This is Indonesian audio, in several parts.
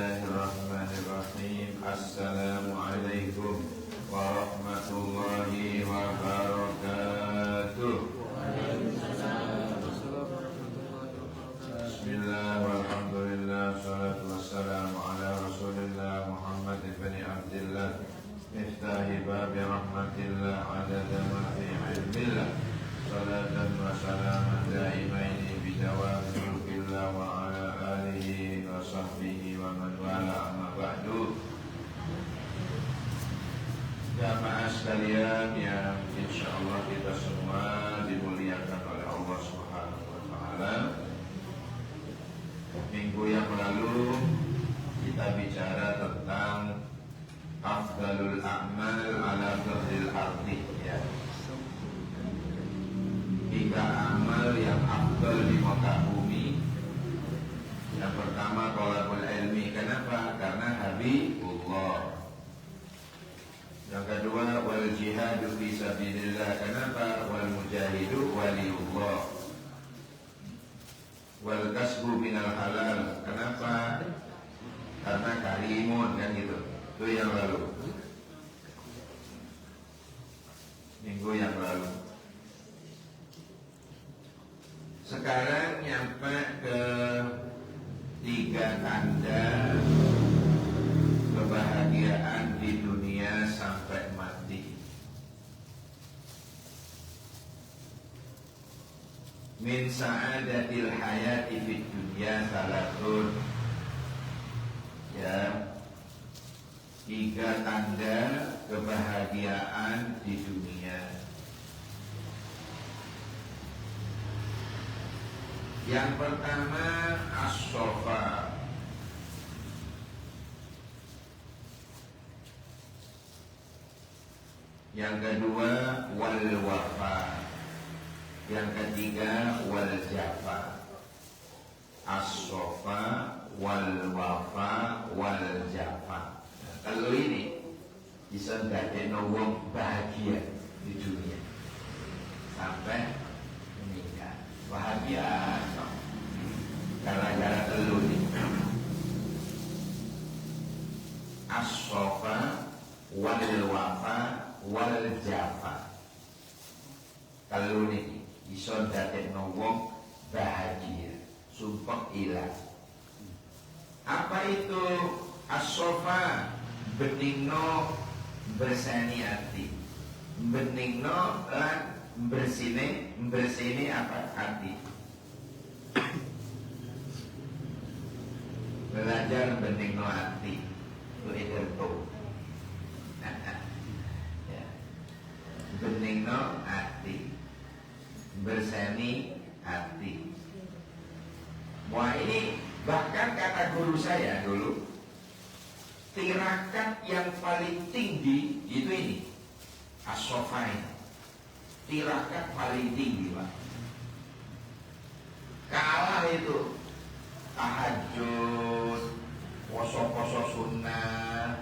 Bismillahirrahmanirrahim. Assalamualaikum warahmatullahi wabarakatuh. Bismillah walhamdulillah salatu wassalamu ala rasulillah Muhammad ibn Abdillah miftahi babi rahmatillah adada ma fi ilmillah salatan wa salaman daimaini bidawami mulkillah wa ala alihi wa sahbihi wa man wala amma ba'du. Jamaah sekalian yang insyaallah kita semua dimuliakan oleh Allah Subhanahu wa taala. Minggu yang lalu kita bicara tentang afdalul a'mal ala dhahril ardi, ya. 3 amal yang afdal di muka bumi. Yang pertama thalabul ilmi. Kenapa? Karena habibullah. Yang kedua wal jihadu fi sabilillah. Kenapa? Wal mujahidu waliullah. Wal kasbu minal halal. Kenapa? Karena karimun, kan gitu. Itu yang lalu, minggu yang lalu. Sekarang nyampe ke 3 tanda kebahagiaan di dunia sampai mati. Min sa'adatil hayati fid dunya salatun. Ya, 3 tanda kebahagiaan di dunia. Yang pertama as-sofa. Yang kedua wal wafa. Yang ketiga wal jafa. As-sofa, wal wafa, wal jafa. Nah, kalau ini bisa ndadekno wong bahagia di dunia sampai meninggal. Bahagia gara-gara telu ini. As-sofa, wal wafa, wal jafa. Kalau ini bisa ndadekno wong bahagia, sumpah ilang. Apa itu as-sofa? Beningno bersani hati. Beningno lan bersini apa? Hati. Belajar beningno hati. Itu itu. Ya. Beningno hati. Bersani hati. Wah, ini bahkan kata guru saya dulu, tirakat yang paling tinggi itu ini as-sofa ini. Tirakat paling tinggi, Pak. Kalah itu tahajud, poso-poso sunnah,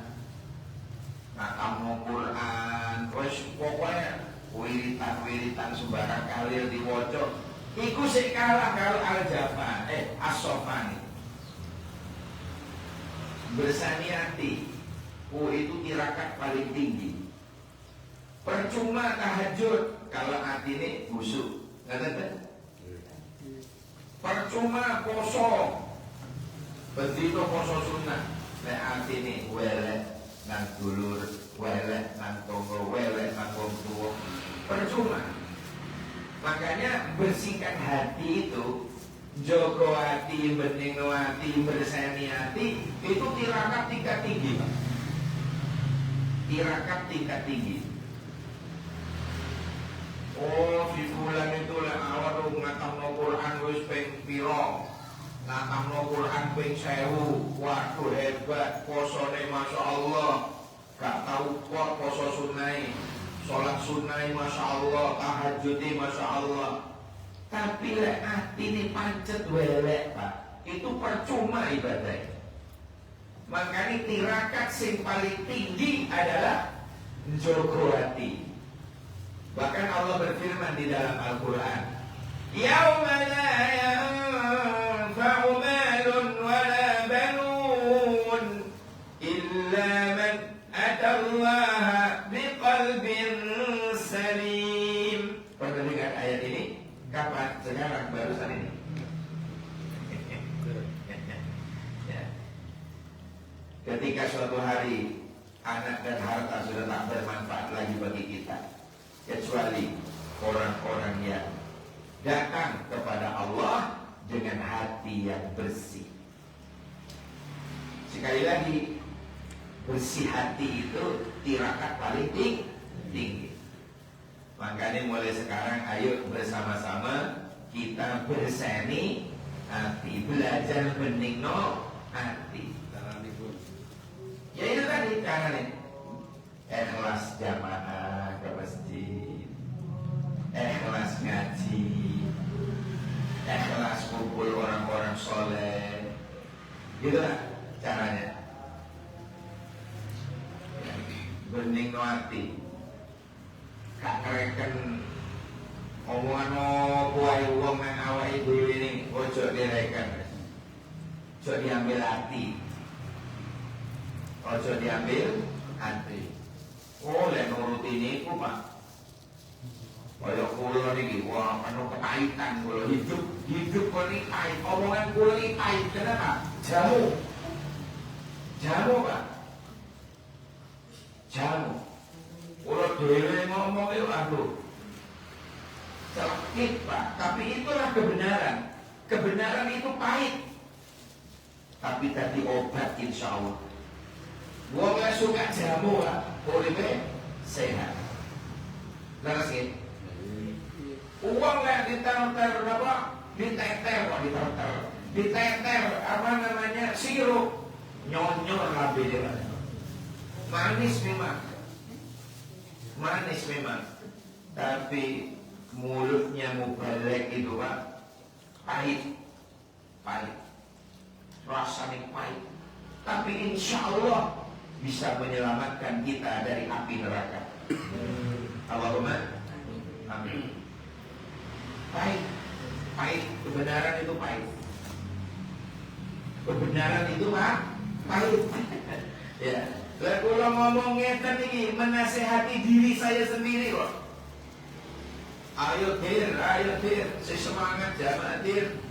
ngatamno Quran, wis pokoknya wiritan sembarang kali diwaca. Iku sik kalah kalau al-jafa, as-sofa ini. Bersani hati, itu tirakat paling tinggi. Percuma tahajud kalau hati ini busuk, ngerti? Percuma poso, bendino poso sunnah, nek hati ini welek nang dulur, welek nang tonggo, welek nang wong tuwa, percuma. Makanya bersihkan hati itu, jogo hati, beningno hati, bersani hati, itu tirakat tingkat tinggi, Pak. Tirakat tingkat tinggi. Oh, si fulan itu lek awal ngatamno Quran wis ping pira? Ngatamno Quran ping 1000. Waduh hebat, posone masyaallah. Gak tahu kok poso sunai. Salat sunai masyaallah, tahajudi masyaallah. Tapi lek atine pancet welek, Pak. Itu percuma ibadah. Makanya tirakat sing paling tinggi adalah njogo hati. Bahkan Allah berfirman di dalam Al-Quran, Yauma la yanfa'u malun wa la banun illa man atallaha biqalbin salim. Pernah dengar ayat ini? Kapan? Sekarang, barusan ini. Ya. Ketika suatu hari anak dan harta sudah tak bermanfaat lagi bagi kita, kecuali orang-orang yang datang kepada Allah dengan hati yang bersih. Sekali lagi, bersih hati itu tirakat paling tinggi. Makanya mulai sekarang ayo bersama-sama kita berseni hati, belajar beningno hati. Ya itu tadi caranya. Ikhlas jamaah ke masjid, ikhlas ngaji, ikhlas kumpul orang-orang soleh. Gitu lah caranya. Beningno hati. Gak kereken omongan opo ae wong nang awake dhewe ini ojo direken. Ojo diambil hati. Ojo diambil hati. Oh, lek nuruti niku, Pak. Kaya kula niki, wah penuh kepahitan kula hidup kula niki pahit. Omongan kula niki pahit. Kenapa? Jamu, Pak. Jamu. Kula dhewe ngomong itu aduh. Sakit, Pak. Tapi itulah kebenaran. Kebenaran itu pahit. Tapi tadi obat insya Allah. Wong gak suka jamu, Pak. Uripe sehat. Leres ya? Uang gak diteter apa? Diteter kok diteter. Diteter apa namanya? Sirup. Nyonyor lah beda. Manis memang. Manis memang, tapi mulutnya mubalek itu, Pak, pahit, rasanya pahit. Tapi insya Allah bisa menyelamatkan kita dari api neraka. Allahumma amin. Pahit, kebenaran itu pahit. Kebenaran itu pahit. Ya. Lah kula ngomong ngeten iki menasehati diri saya sendiri kok. Ayo Dir, semangat jamaah Dir.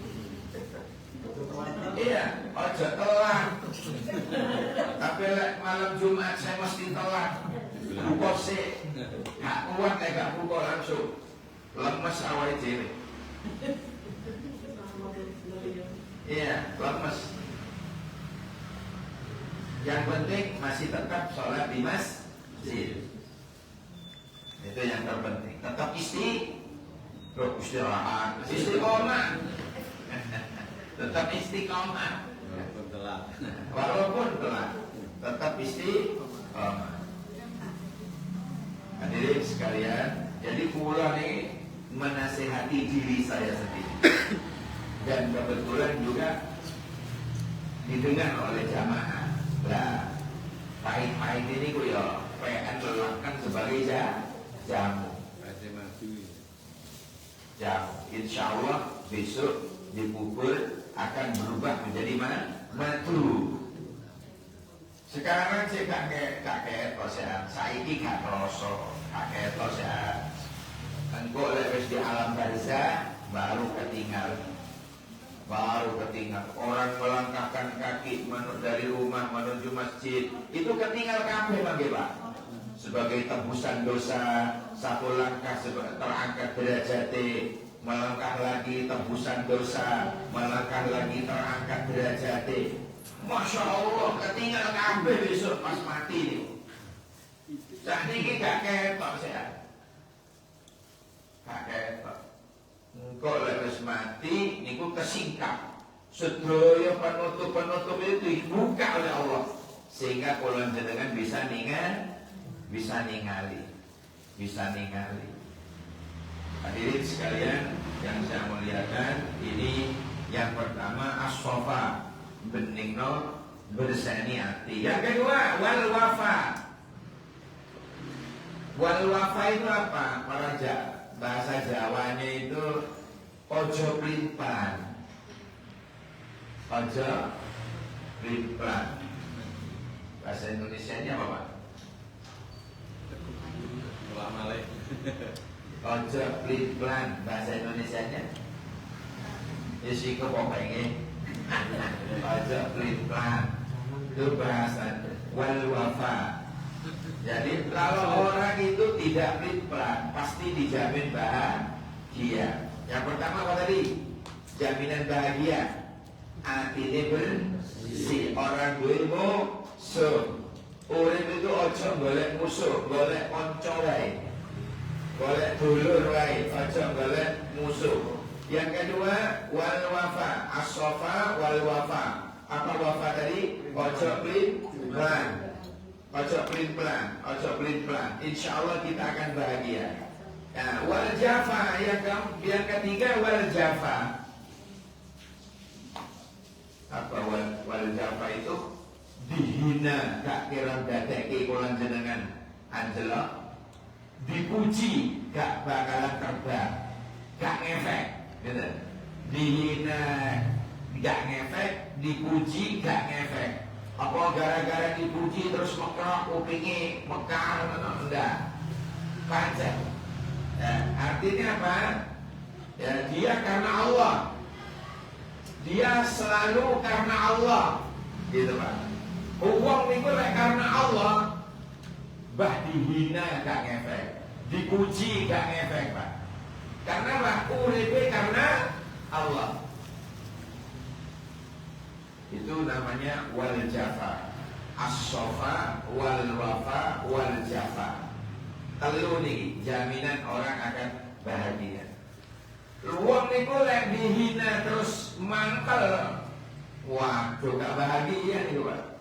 Iya, ojo telat. Tapi lek malam Jumat saya mesti telat. Buka sih. Gak kuat gak buka langsung. Lemes awake dhewe. Iya, lemes. Yang penting masih tetap sholat di masjid. Itu yang terpenting. Tetap istirahat, istiqomah. Tetap istiqomah. Walaupun telat, tetap istiqomah. Hadirin sekalian, jadi kula nih menasehati diri saya sendiri. Dan kebetulan juga didengar oleh jamaah. Lah, pahit-pahit ini ku ya pengen lelakkan sebagai jamu. Jamu. Insya Allah besok dipukul akan berubah menjadi madu. Sekarang saya kakek sehat. Saiki gak rasa kakek sehat. Engkau lewat di alam barzah baru ketinggalan. Orang melangkahkan kaki dari rumah menuju masjid itu ketinggal kabeh bagi Pak. Sebagai tebusan dosa, satu langkah terangkat derajate, melangkah lagi tebusan dosa, melangkah lagi terangkat derajate. Masya Allah ketinggal kabeh besok pas mati nih. Saat ini gak ketok sehat. Gak ketok. Engkau lepas mati, niku kesingkap. Sedaya penutup itu dibuka oleh Allah, sehingga kolon jenengan bisa ningali. Hadirin sekalian yang saya muliakan, ini yang pertama as-sofa, beningno berseni hati. Yang kedua wal wafa. Wal wafa itu apa? Bahasa Jawanya itu ojo plimpan. Bahasa Indonesianya apa Pak? Ulama leh. Ojo pelin pelan bahasa Indonesianya. Isi kepokoknya. Ojo pelin pelan. Itu bahasa wal wafa. Jadi kalau orang itu tidak pelin pelan, pasti dijamin bahagia. Yang pertama apa tadi? Jaminan bahagia. Atine bersih. Orang duwe musuh. Urip itu ojo golek musuh, golek kanca wae. Golek dulur wae, ojo golek musuh. Yang kedua, wal wafa, as-safa wal wafa. Apa wafa tadi? Ojo pelin pelan. Ojo pelin pelan, ojo pelin pelan. Insyaallah kita akan bahagia. Nah, wal jafa yang ketiga wal jafa. Apa wal jafa itu? Dihina gak kira dadeke kula jenengan anjela, dipuji gak bakalan terbang, gak ngefek, gitu. Dihina gak ngefek, dipuji gak ngefek. Apa gara-gara dipuji terus mekrok kupinge mekar, enggak. Pancet. Ya, artinya apa? Ya, dia karena Allah. Dia selalu karena Allah, gitu Pak. Uang itu karena Allah, bah dihina gak ngefek, dipuji gak ngefek Pak. Karena bah uripe karena Allah. Itu namanya wal jafa, as-safa wal wafa wal jafa. Telu nih jaminan orang akan bahagia. Uang itu dihina terus mantel, waduh gak bahagia nih Pak.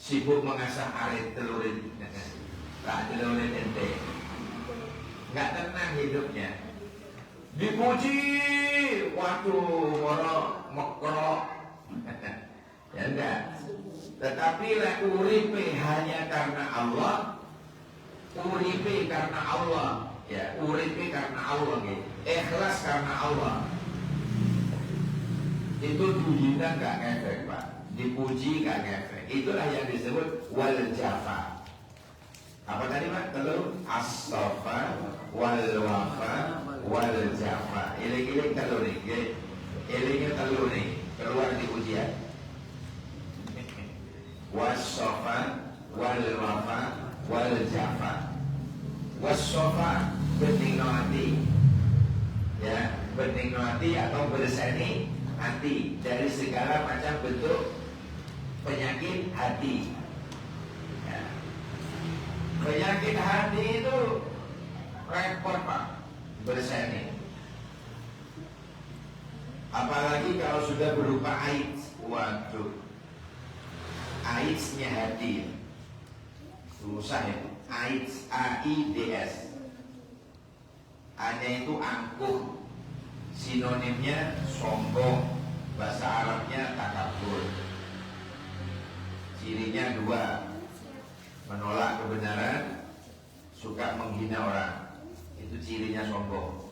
Sibuk mengasah arit telurin, tak telurin ente, nggak tenang hidupnya. Dipuji, waduh, moro, mekro, ya enggak. Tetapi lah uripe hanya karena Allah, uripe karena Allah, ya uripe karena Allah, gitu. Ikhlas karena Allah. Itu dihina nggak ngefek Pak. Dipuji gak ngefek. Itulah yang disebut wal jafa. Apa tadi Pak? Telur as-safa wal wafa wal jafa. Iling-iling telur nih. Ilingnya telur nih. Keluar di ujian. Was-safa wal wafa wal jafa. Was-safa bening no hati. Ya, bening no hati atau berseni hati dari segala macam bentuk penyakit hati. Ya. Penyakit hati itu repot Pak, berseni. Apalagi kalau sudah berupa AIDS. Waduh, AIDS-nya hati susah itu. AIDS, AIDS. A-nya itu angkuh, sinonimnya sombong, bahasa Arabnya takabur. Cirinya dua, menolak kebenaran, suka menghina orang. Itu cirinya sombong.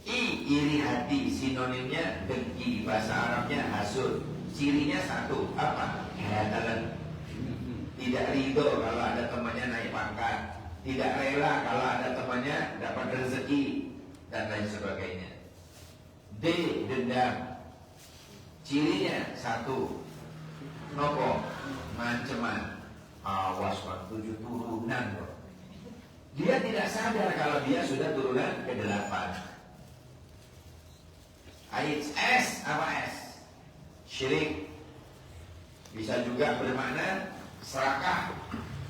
Iri hati, sinonimnya dengki, bahasa Arabnya hasud. Cirinya satu, apa? Kehatalan. Tidak ridho kalau ada temannya naik pangkat, tidak rela kalau ada temannya dapat rezeki, dan lain sebagainya. D, dendam. Cirinya satu, nopo, manceman. Awas Pak, 7 turunan loh. Dia tidak sadar kalau dia sudah turunan ke-8. S, apa S? Syirik. Bisa juga bermakna serakah,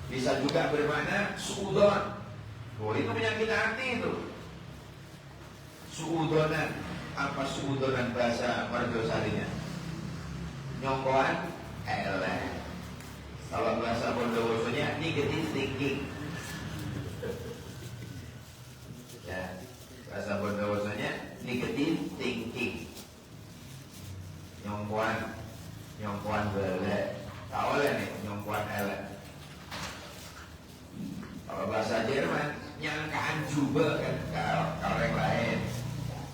bisa juga bermakna suudon. Oh, itu penyakit hati itu. Suudonan. Apa suudonan bahasa Mardosarinya? Nyongkoan eleh. Kalau bahasa Bondowosonya negative thinking. Ya, bahasa Bondowosonya negative thinking. Nyongkoan belek. Tak oleh nih nyongkoan eleh. Kalau bahasa Jerman nyangkaan juga kan, kalau yang lain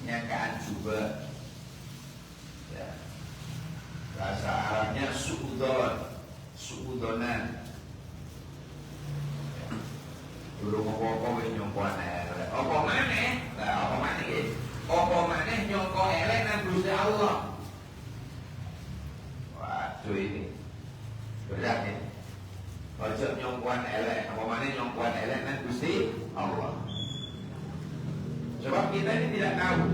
nyangkaan juga. Ya. Bahasa Arabnya suudon. suudonan. Dulu apa-apa wis nyongko elek. Apa maneh? Lah apa maneh iki? Apa maneh nyongko elek nang Gusti Allah. Waduh ini berat ya. Ojo nyongkoan elek, apa maneh nyongkoan elek nang Gusti Allah. Sebab kita ini tidak tahu.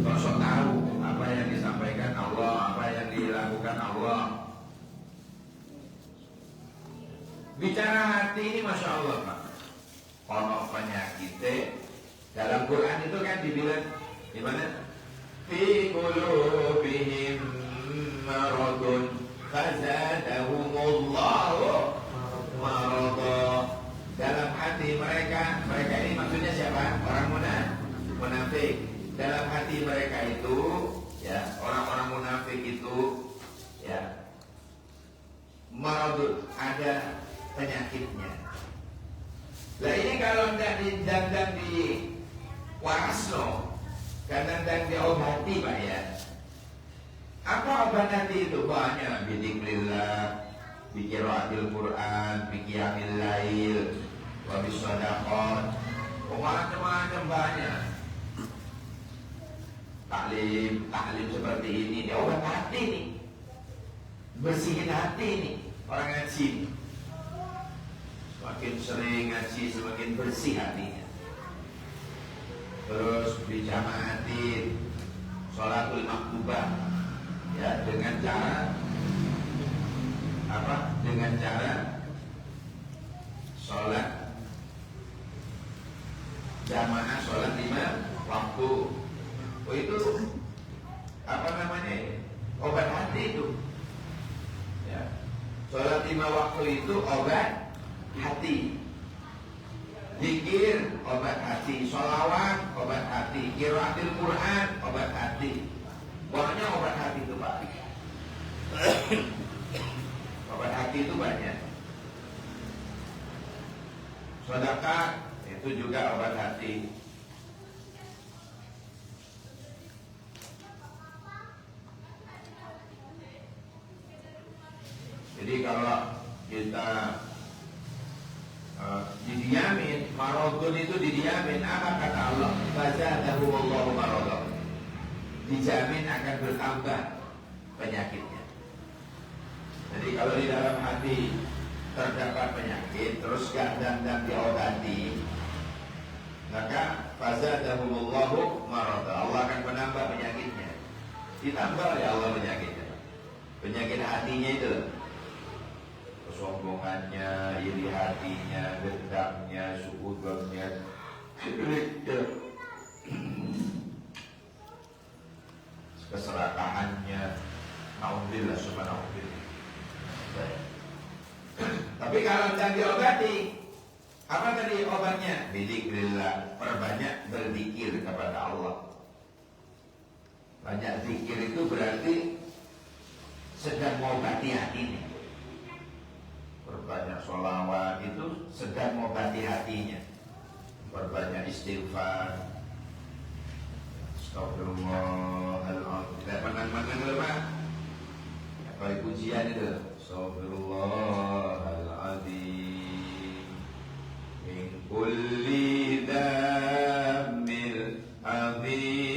Kosok tahu apa yang disampaikan Allah, apa yang dilakukan Allah. Bicara hati ini Masya Allah Pak. Ono penyakit dalam Quran itu kan dibilang gimana? Fi qulubihim maradun fazadahumullahu marada. Dalam hati mereka ini maksudnya siapa? Orang munafik. Dalam hati mereka itu, ya orang-orang munafik itu, ya maradun, ada penyakitnya. Lah ini kalau tidak di warasno, kadang-kadang diobati Pak ya. Apa obat hati itu? Banyak. Bidzikrillah, biqiraatil Quran, biqiyamil lail, wa bisadaqah. Macam-macam banyak. Taklim seperti ini, dia obat hati nih. Bersihin hati nih orang ngaji. Semakin sering ngaji, semakin bersih hatinya. Terus bijamaatin sholatul maktubah, ya dengan cara apa? Dengan cara sholat jamaah, sholat 5 waktu. Oh itu apa namanya? Obat hati itu. Ya. Sholat 5 waktu itu obat hati. Zikir obat hati, sholawat obat hati, qiraatil Quran obat hati. Banyak obat hati itu Pak. Obat hati itu banyak. Sedekah itu juga obat hati. Jadi kalau kita didiamin, maradun itu didiamin, apa kata Allah? Fazadahumullahu maradan. Dijamin akan bertambah penyakitnya. Jadi kalau di dalam hati terdapat penyakit, terus dan diobati, maka fazadahumullahu maradan. Allah akan menambah penyakitnya. Ditambah oleh Allah penyakitnya. Penyakit hatinya itu, kesombongannya, iri hatinya, dendamnya, suudzonnya, syiriknya, keserakahannya, naudzubillah subhanallah. Tapi kalau tidak diobati, apa tadi obatnya? Bidzikrillah, perbanyak berzikir kepada Allah. Banyak zikir itu berarti sedang mengobati hati ini. Perbanyak sholawat itu sedang mengobati hatinya. Perbanyak istighfar. Astagfirullahaladzim. Tidak menang-menang lemah. Apa pujian itu? Astagfirullahaladzim. Min kulli dhammil azim.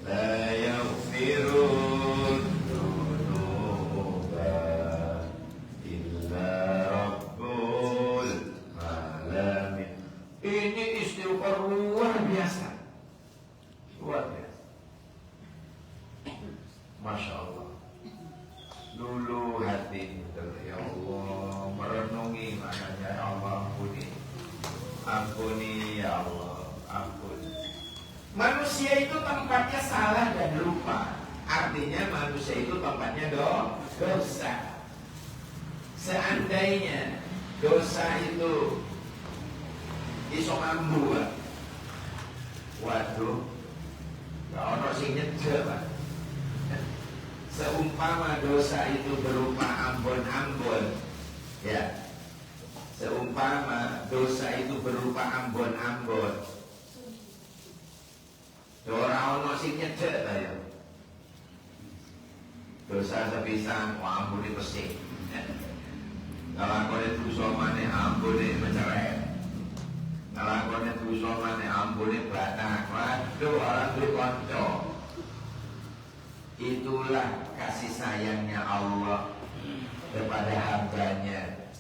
La yaghfirun dunuba illa rabbul alamin. Ini istighfar luar biasa. Luar biasa. Masya Allah. Dulu hati ya Allah merenungi maknanya, ya Allah ampuni ya Allah, ampuni. Manusia itu tempatnya salah dan lupa. Artinya manusia itu tempatnya dosa. Seandainya dosa itu iso mambu, waduh, gak ono sing nyejek Pak. Seumpama dosa itu berupa ambon-ambon, ya. Seumpama dosa itu berupa ambon-ambon, ora ono sing nyedek ta ya. dosa sepisan ampune pesik. Nglakoni dosa maneh ampune menceret. Nglakoni dosa maneh ampune batak. Waduh, orang duwe kanca. Itulah kasih sayangnya Allah kepada hambanya,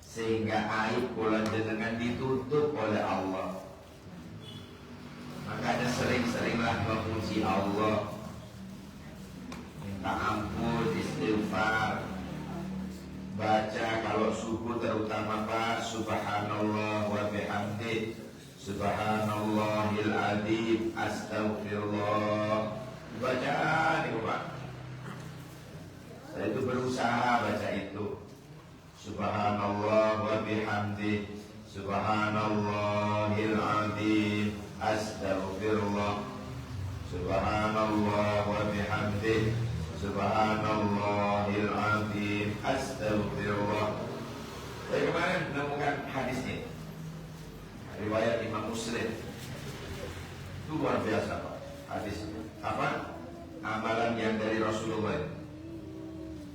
sehingga aib kula jenengan ditutup oleh Allah. Makanya sering-seringlah memuji Allah, minta ampun, istighfar, baca kalau subuh terutama Pak, subhanallah wa bihamdi, subhanallahil adzim, astaghfirullah. Baca nih Pak. Saya itu berusaha baca itu. Subhanallah wa bihamdi, subhanallahil adzim, astaghfirullah. Subhanallah wa bihamdi, subhanallahil adzim, astaghfirullah. Saya kemarin menemukan hadis ini, riwayat Imam Muslim. Itu luar biasa Pak. Hadis apa? Amalan yang dari Rasulullah.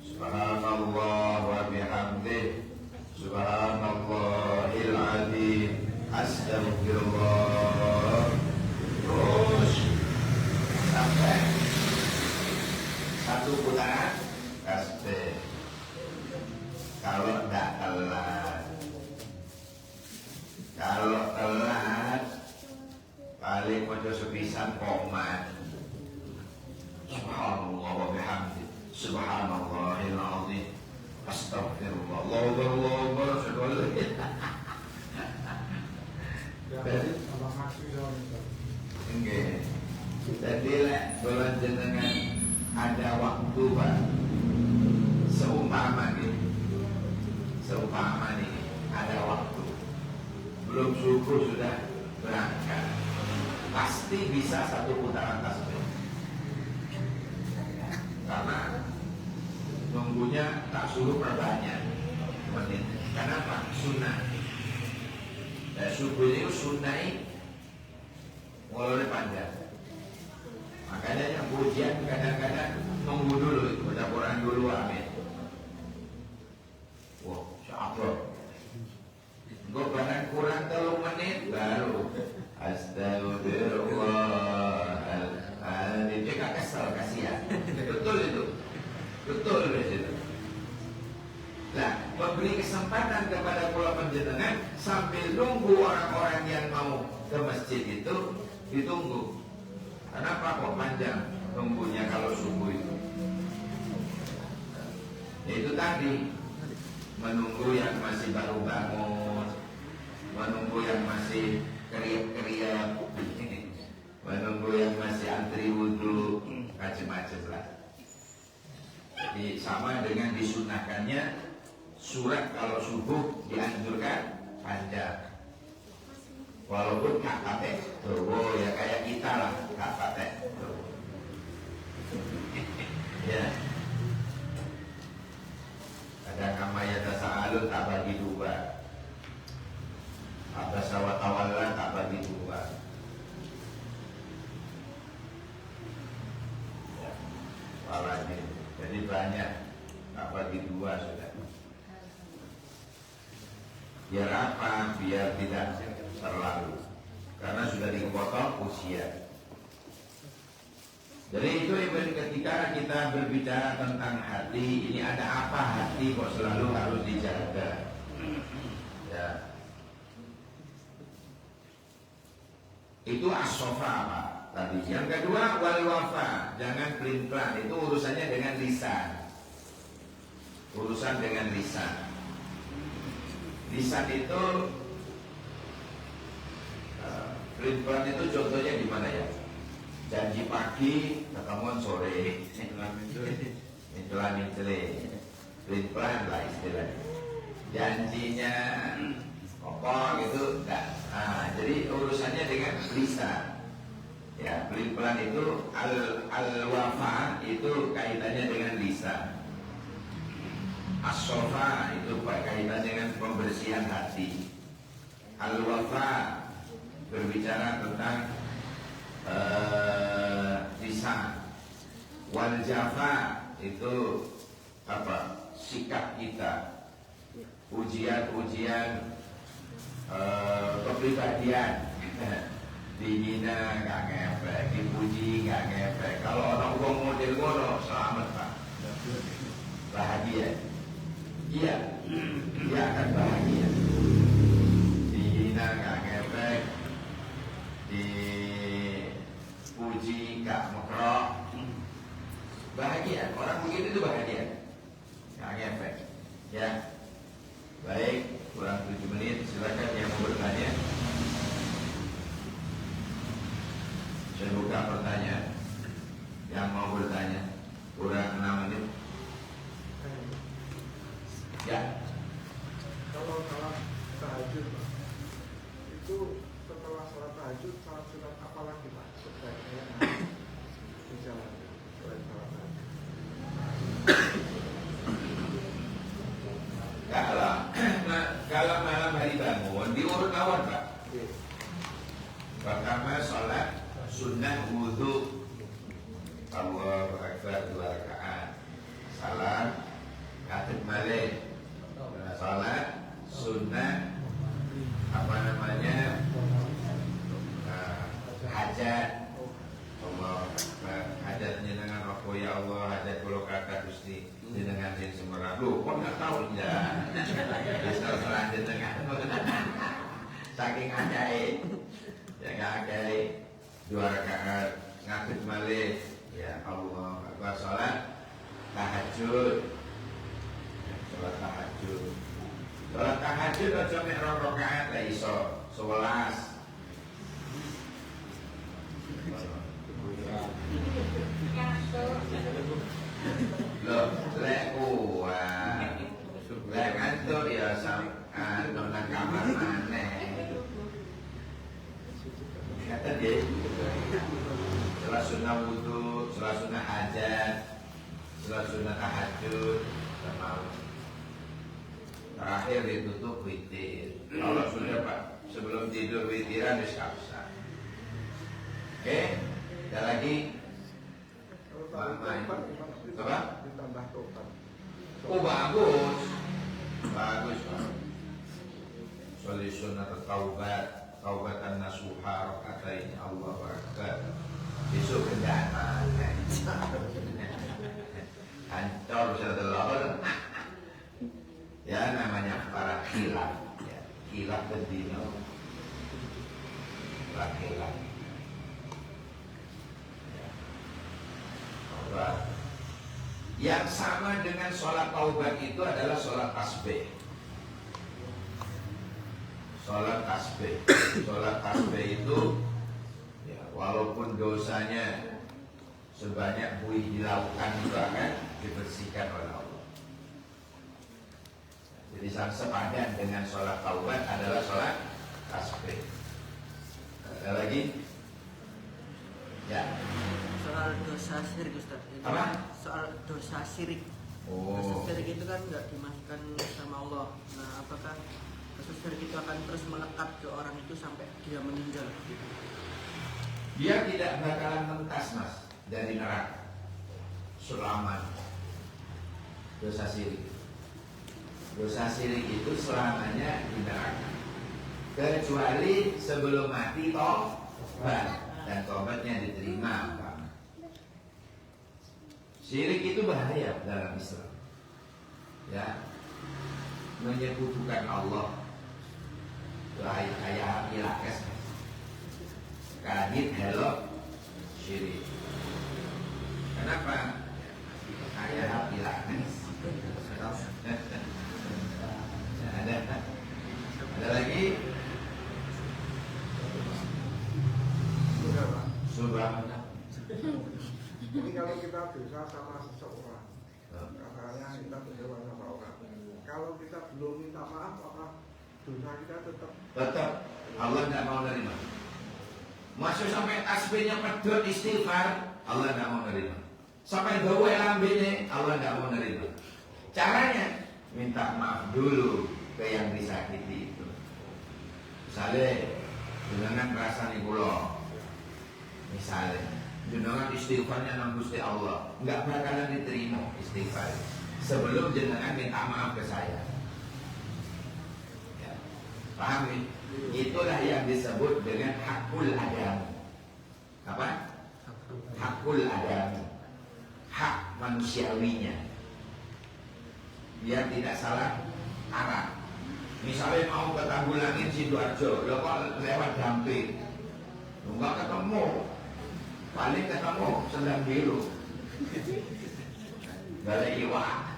Subhanallah wa bihamdi, subhanallahil adzim, astaghfirullah. Terus sampai satu putaran tasbih. Kalau tidak telat paling maca sepisan komat. Subhanallah wa bihamdi, subhanallahil adzim, astaghfirullah. Allahu akbar, sekali. Nggih. Jadi lek kula jenengan ada waktu Pak. Seumpama nih ada waktu. Belum subuh sudah berangkat. Pasti bisa satu putaran tasbih. Karena nunggunya tak suruh perbanyak menit. Kenapa? Sunnah. Dan subuh itu sunnah mulai panjang. Makanya yang ujian kadang-kadang nunggu dulu, baca Quran dulu, amin. Wah, sya'aflah. Gue barang kurang 3 menit baru astagfirullahaladzim. Dia gak kesel, kasihan. Betul itu. Betul itu. Nah, memberi kesempatan kepada pula penjenengan sambil nunggu orang-orang yang mau ke masjid itu ditunggu. Kenapa kok panjang nunggunya kalau subuh itu? Ya itu tadi, menunggu yang masih baru bangun, menunggu yang masih kriak-kriak, menunggu yang masih antri wudhu, macam-macam lah. Jadi sama dengan disunahkannya surat kalau subuh dianjurkan panjang. Walaupun gak patek, oh ya kayak kita lah, gak patek. Ya. Ada kamaya tasa'alun tak bagi 2. Abasa wa tawalla tak bagi 2. Ya. Walanya. Jadi banyak, tak bagi 2 sudah. Biar apa? Biar tidak terlalu, karena sudah dipotong usia. Jadi itu ketika kita berbicara tentang hati, ini ada apa hati kok selalu harus dijaga? Ya. Itu as-sofa Pak tadi. Yang kedua wal wafa, jangan pelin-pelan. Itu urusannya dengan lisan. Urusan dengan lisan. Lisan itu pelin-pelan itu contohnya di mana ya? Janji pagi, ketemuan sore. Mincelan-mincele. Pelin-pelan lah istilahnya. Janjinya kokoh gitu enggak. Nah, jadi urusannya dengan lisan. Ya, pelin-pelan itu al-wafa itu kaitannya dengan lisan. As-sofa itu kaitannya dengan pembersihan hati. Al-wafa berbicara tentang lisan. Wal jafa itu apa? Sikap kita, ujian-ujian kepribadian. Dihina nggak ngefek, dipuji nggak ngefek. Kalau orang wong model ngono selamat Pak, bahagia. Iya, dia akan bahagia. Dihina nggak ngefek, dipuji nggak mekrok, bahagia. Orang begitu itu bahagia, nggak ngefek. Ya, baik. Kurang 7 menit. Silakan yang mau bertanya. Saya buka pertanyaan. Yang mau bertanya. Kurang 6 menit. Ya. Kalau salat tahajud, Pak, itu setelah salat tahajud, salat sunat apa lagi, Pak? Sebaiknya dijalankan selain salat tahajud. Kalau malam hari bangun diurut awal Pak. Pertama sholat sunnah wudhu, Allahu Akbar 2 rakaat, salam, khatib balik, sholat sunnah apa namanya hajat, Allah hajat jenengan apa ya Allah, hajat kalau kata Gusti jenengan sing semerah. Loh, kok nggak tahu ya? Bisa sholat jenengan saking ajaib. Ya nggak ajaib. 2 rakaat ngadeg malih. Ya Allah, akbar sholat tahajud. Sholat tahajud. Sholat tahajud aja mek 2 rakaat lah iso 11. Loh, lek kuat. Lek ngantuk ya sampean nang kamar maneh. Kata dia, setelah sunnah wudhu, setelah sunnah hajat, setelah sunnah tahajud, sama terakhir ditutup witir. Kalau sudah Pak, sebelum tidur witiran diskapsa. Oke, ada lagi. Apa? Ditambah tobat. Oh bagus, bagus Pak. Sholli sunnat taubat, taubatan nasuha rakatain Allahu Akbar. Besok kendaraan, hancur setelah. Ya namanya para khilaf, ya, khilaf berdino, khilaf. Yang sama dengan sholat taubat itu adalah sholat tasbih. Sholat tasbih. Sholat tasbih itu ya, walaupun dosanya sebanyak buih di lautan itu akan dibersihkan oleh Allah. Jadi sepadan dengan sholat taubat adalah sholat tasbih. Ada lagi? Ya. Soal dosa syirik Ustaz. Apa? Soal dosa syirik. Oh. Dosa syirik itu kan nggak dimaafkan sama Allah. Nah, apakah dosa syirik itu akan terus melekat ke orang itu sampai dia meninggal? Dia tidak bakalan mentas Mas dari neraka selama dosa syirik. Dosa syirik itu selamanya di neraka. Kecuali sebelum mati tobat dan tobatnya diterima. Syirik itu bahaya dalam Islam. Ya, menyekutukan Allah. Bahaya kayak ilakes. Kadit hello syirik. Kenapa? Kayak ilakes. Ada lagi? Sudah, Pak. Subhanallah. Ini kalau kita dosa sama seseorang, katanya kita berdoa sama orang. Kalau kita belum minta maaf, apa dosa kita Tetap Allah tidak mau nerima. Masuk sampai tasbihnya pedot istighfar, Allah tidak mau nerima. Sampai bawa lambene, Allah tidak mau nerima. Caranya minta maaf dulu ke yang disakiti itu. Misalnya dengan rasa nih kulo, misalnya jenengan istighfarnya nang Gusti Allah, nggak bakalan diterima istighfar sebelum jenengan minta maaf ke saya. Ya. Paham nih? Itulah yang disebut dengan hakul adam. Apa? Hakul adam, hak manusiawinya. Biar tidak salah arah. Misalnya mau ke Tanggulangin Sidoarjo, lo kok lewat Damping, nggak ketemu, paling ketemu Sendang Biru, Balai Iwa.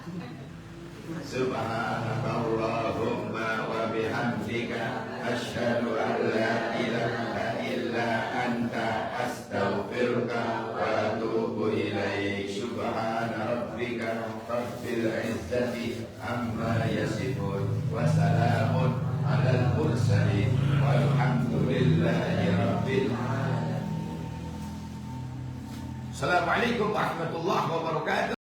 Subhanallahumma wa bihamdika asyhadu an la ilaha illa anta astaghfiruka wa atubu ilaik. Subhana rabbika rabbil izzati amma yasifun wa salamun alal mursalin walhamdulillahi rabbil alamin. Assalamualaikum warahmatullahi wabarakatuh.